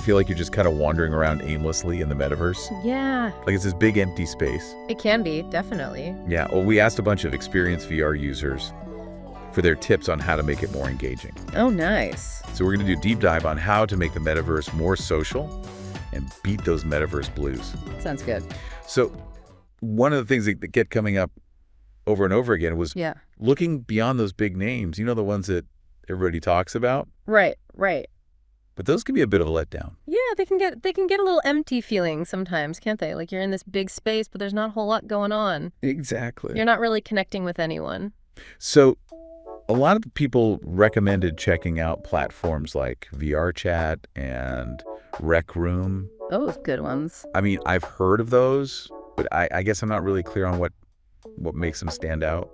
feel like you're just kind of wandering around aimlessly in the metaverse? Yeah. Like it's this big empty space. It can be, definitely. Yeah, well, we asked a bunch of experienced VR users for their tips on how to make it more engaging. Oh, nice. So we're going to do a deep dive on how to make the metaverse more social and beat those metaverse blues. Sounds good. So one of the things that kept coming up over and over again was looking beyond those big names, the ones that everybody talks about. Right. But those can be a bit of a letdown. Yeah, they can get a little empty feeling sometimes, can't they? Like you're in this big space, but there's not a whole lot going on. Exactly. You're not really connecting with anyone. So a lot of people recommended checking out platforms like VRChat and Rec Room. Those good ones. I mean, I've heard of those, but I guess I'm not really clear on what makes them stand out.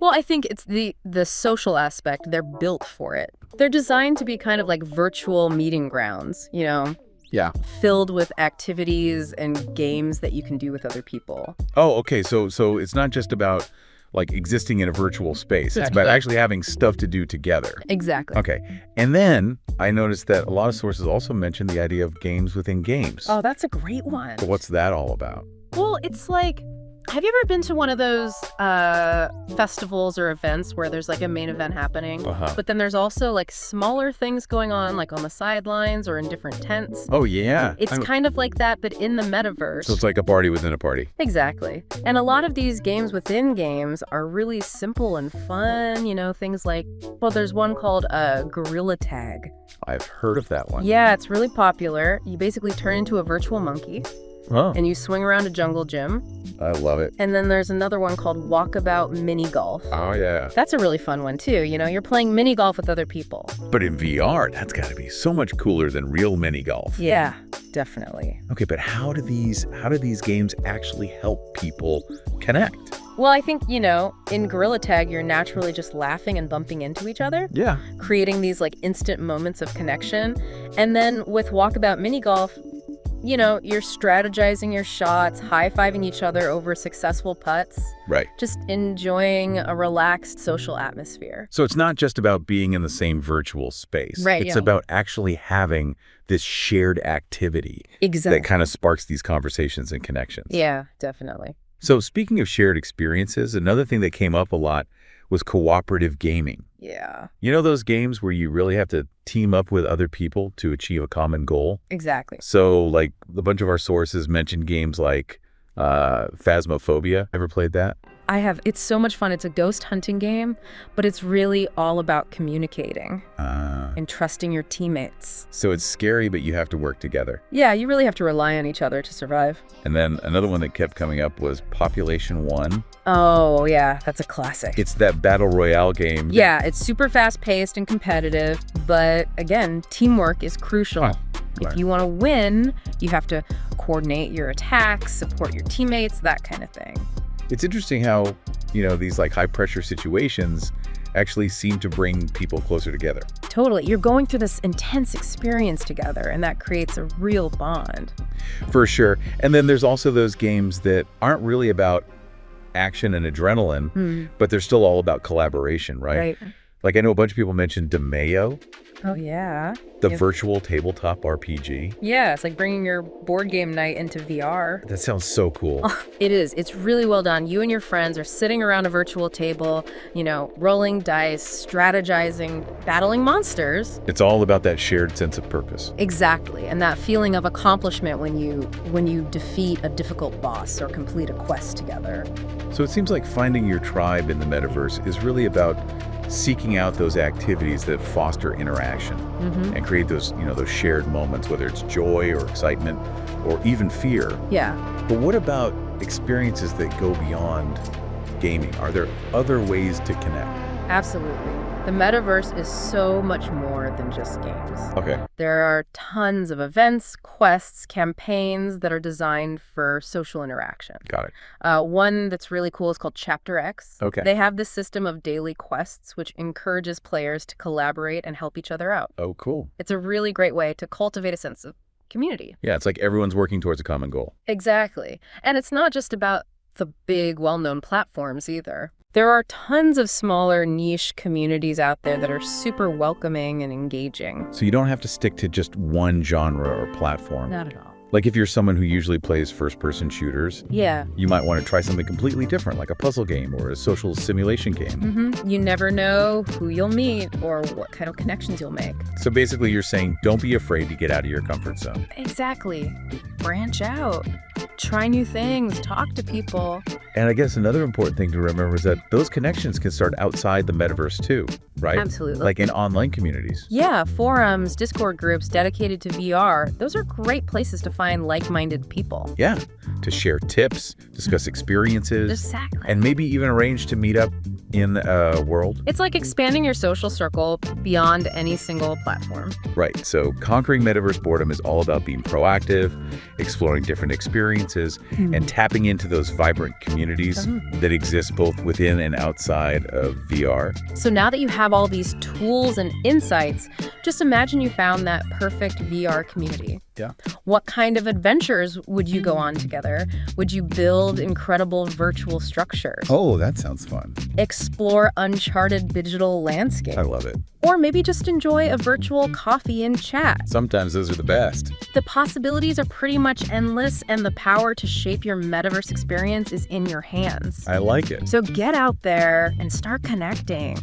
Well, I think it's the social aspect. They're built for it. They're designed to be kind of like virtual meeting grounds, Yeah. filled with activities and games that you can do with other people. Oh, okay. So it's not just about like existing in a virtual space. It's about actually having stuff to do together. Exactly. Okay. And then I noticed that a lot of sources also mentioned the idea of games within games. Oh, that's a great one. So what's that all about? Well, it's like, have you ever been to one of those festivals or events where there's like a main event happening, but then there's also like smaller things going on, like on the sidelines or in different tents? Oh, yeah. It's kind of like that, but in the metaverse. So it's like a party within a party. Exactly. And a lot of these games within games are really simple and fun, things like, well, there's one called Gorilla Tag. I've heard of that one. Yeah, it's really popular. You basically turn into a virtual monkey. Oh. And you swing around a jungle gym. I love it. And then there's another one called Walkabout Mini Golf. Oh, yeah. That's a really fun one, too. You're playing mini golf with other people. But in VR, that's got to be so much cooler than real mini golf. Yeah, definitely. Okay, but how do these games actually help people connect? Well, I think, in Gorilla Tag, you're naturally just laughing and bumping into each other. Yeah. Creating these, like, instant moments of connection. And then with Walkabout Mini Golf, you're strategizing your shots, high-fiving each other over successful putts. Right. Just enjoying a relaxed social atmosphere. So it's not just about being in the same virtual space. Right, It's about actually having this shared activity Exactly. that kind of sparks these conversations and connections. Yeah, definitely. So speaking of shared experiences, another thing that came up a lot was cooperative gaming. Yeah. Those games where you really have to team up with other people to achieve a common goal? Exactly. So, like, a bunch of our sources mentioned games like Phasmophobia. Ever played that? I have. It's so much fun. It's a ghost hunting game, but it's really all about communicating and trusting your teammates. So it's scary, but you have to work together. Yeah, you really have to rely on each other to survive. And then another one that kept coming up was Population 1. Oh, yeah, that's a classic. It's that battle royale game. Yeah, it's super fast-paced and competitive, but again, teamwork is crucial. Right. If you want to win, you have to coordinate your attacks, support your teammates, that kind of thing. It's interesting how, these like high pressure situations actually seem to bring people closer together. Totally. You're going through this intense experience together, and that creates a real bond. For sure. And then there's also those games that aren't really about action and adrenaline, but they're still all about collaboration, right? Like I know a bunch of people mentioned DeMayo. Oh, yeah. The virtual tabletop RPG. Yeah, it's like bringing your board game night into VR. That sounds so cool. It is. It's really well done. You and your friends are sitting around a virtual table, rolling dice, strategizing, battling monsters. It's all about that shared sense of purpose. Exactly. And that feeling of accomplishment when you defeat a difficult boss or complete a quest together. So it seems like finding your tribe in the metaverse is really about seeking out those activities that foster interaction and create those shared moments, whether it's joy or excitement or even fear. Yeah. But what about experiences that go beyond gaming? Are there other ways to connect? Absolutely. The metaverse is so much more than just games. Okay. There are tons of events, quests, campaigns that are designed for social interaction. Got it. One that's really cool is called Chapter X. Okay. They have this system of daily quests, which encourages players to collaborate and help each other out. Oh, cool. It's a really great way to cultivate a sense of community. Yeah, it's like everyone's working towards a common goal. Exactly. And it's not just about the big, well-known platforms either. There are tons of smaller niche communities out there that are super welcoming and engaging. So you don't have to stick to just one genre or platform. Not at all. Like if you're someone who usually plays first-person shooters, Yeah. you might want to try something completely different, like a puzzle game or a social simulation game. You never know who you'll meet or what kind of connections you'll make. So basically you're saying don't be afraid to get out of your comfort zone. Exactly. Branch out. Try new things. Talk to people. And I guess another important thing to remember is that those connections can start outside the metaverse too, right? Absolutely. Like in online communities. Yeah, forums, Discord groups dedicated to VR. Those are great places to find like-minded people. Yeah, to share tips, discuss experiences, Exactly. and maybe even arrange to meet up in a world. It's like expanding your social circle beyond any single platform. Right, so conquering metaverse boredom is all about being proactive, exploring different experiences, and tapping into those vibrant communities that exist both within and outside of VR. So now that you have all these tools and insights, just imagine you found that perfect VR community. Yeah. What kind of adventures would you go on together? Would you build incredible virtual structures? Oh, that sounds fun. Explore uncharted digital landscapes? I love it. Or maybe just enjoy a virtual coffee and chat. Sometimes those are the best. The possibilities are pretty much endless, and the power to shape your metaverse experience is in your hands. I like it. So get out there and start connecting.